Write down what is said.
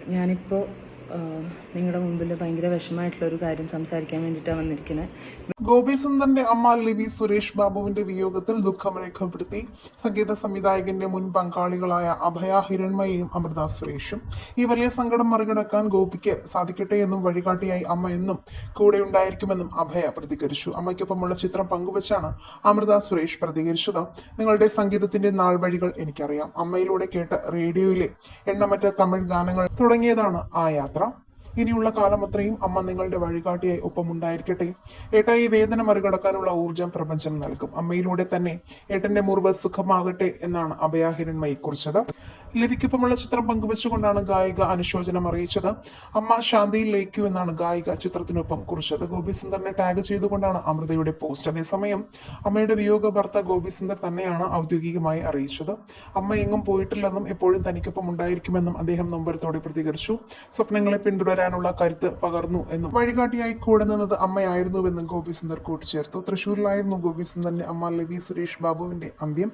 ഞാനിപ്പോൾ നിങ്ങളുടെ മുമ്പിൽ ഭയങ്കര വിഷമമായിട്ടുള്ളൊരു കാര്യം സംസാരിക്കാൻ വേണ്ടിയിട്ടാണ് വന്നിരിക്കുന്നത്. ഗോപി സുന്ദറിന്റെ അമ്മ ലിവി സുരേഷ് ബാബുവിന്റെ വിയോഗത്തിൽ ദുഃഖം രേഖപ്പെടുത്തി സംഗീത സംവിധായകന്റെ മുൻ പങ്കാളികളായ അഭയ ഹിരൺമയും അമൃത സുരേഷും. ഈ വലിയ സങ്കടം മറികടക്കാൻ ഗോപിക്ക് സാധിക്കട്ടെ എന്നും വഴികാട്ടിയായി അമ്മ എന്നും കൂടെ ഉണ്ടായിരിക്കുമെന്നും അഭയ പ്രതികരിച്ചു. അമ്മയ്ക്കൊപ്പമുള്ള ചിത്രം പങ്കുവച്ചാണ് അമൃത സുരേഷ് പ്രതികരിച്ചത്. നിങ്ങളുടെ സംഗീതത്തിന്റെ നാൾവഴികൾ എനിക്കറിയാം. അമ്മയിലൂടെ കേട്ട റേഡിയോയിലെ എണ്ണമറ്റ തമിഴ് ഗാനങ്ങൾ തുടങ്ങിയതാണ് ആ യാത്ര. ഇനിയുള്ള കാലം അത്രയും അമ്മ നിങ്ങളുടെ വഴികാട്ടിയായി ഒപ്പമുണ്ടായിരിക്കട്ടെ. ഏട്ടാ, ഈ വേദന മറികടക്കാനുള്ള ഊർജം പ്രപഞ്ചം നൽകും. അമ്മയിലൂടെ തന്നെ ഏട്ടന്റെ മുറിവ് സുഖമാകട്ടെ എന്നാണ് അഭയ ഹിരൺമയി കുറിച്ചത്. ലിവിക്കൊപ്പമുള്ള ചിത്രം പങ്കുവച്ചുകൊണ്ടാണ് ഗായിക അനുശോചനം അറിയിച്ചത്. അമ്മ ശാന്തിയിൽ ലയിക്കൂ എന്നാണ് ഗായിക ചിത്രത്തിനൊപ്പം കുറിച്ചത്. ഗോപി സുന്ദറിനെ ടാഗ് ചെയ്തുകൊണ്ടാണ് അമൃതയുടെ പോസ്റ്റ്. അതേസമയം അമ്മയുടെ വിയോഗ വാർത്ത ഗോപി സുന്ദർ തന്നെയാണ് ഔദ്യോഗികമായി അറിയിച്ചത്. അമ്മ എങ്ങും പോയിട്ടില്ലെന്നും എപ്പോഴും തനിക്കൊപ്പം ഉണ്ടായിരിക്കുമെന്നും അദ്ദേഹം നൊമ്പരത്തോടെ പ്രതികരിച്ചു. സ്വപ്നങ്ങളെ പിന്തുടരാനുള്ള കരുത്ത് പകർന്നു എന്നും വഴികാട്ടിയായി കൂടെ നിന്നത് അമ്മയായിരുന്നുവെന്നും ഗോപി സുന്ദർ കൂട്ടിച്ചേർത്തു. തൃശൂരിലായിരുന്നു ഗോപി സുന്ദറിന്റെ അമ്മ ലിവി സുരേഷ് ബാബുവിന്റെ അന്ത്യം.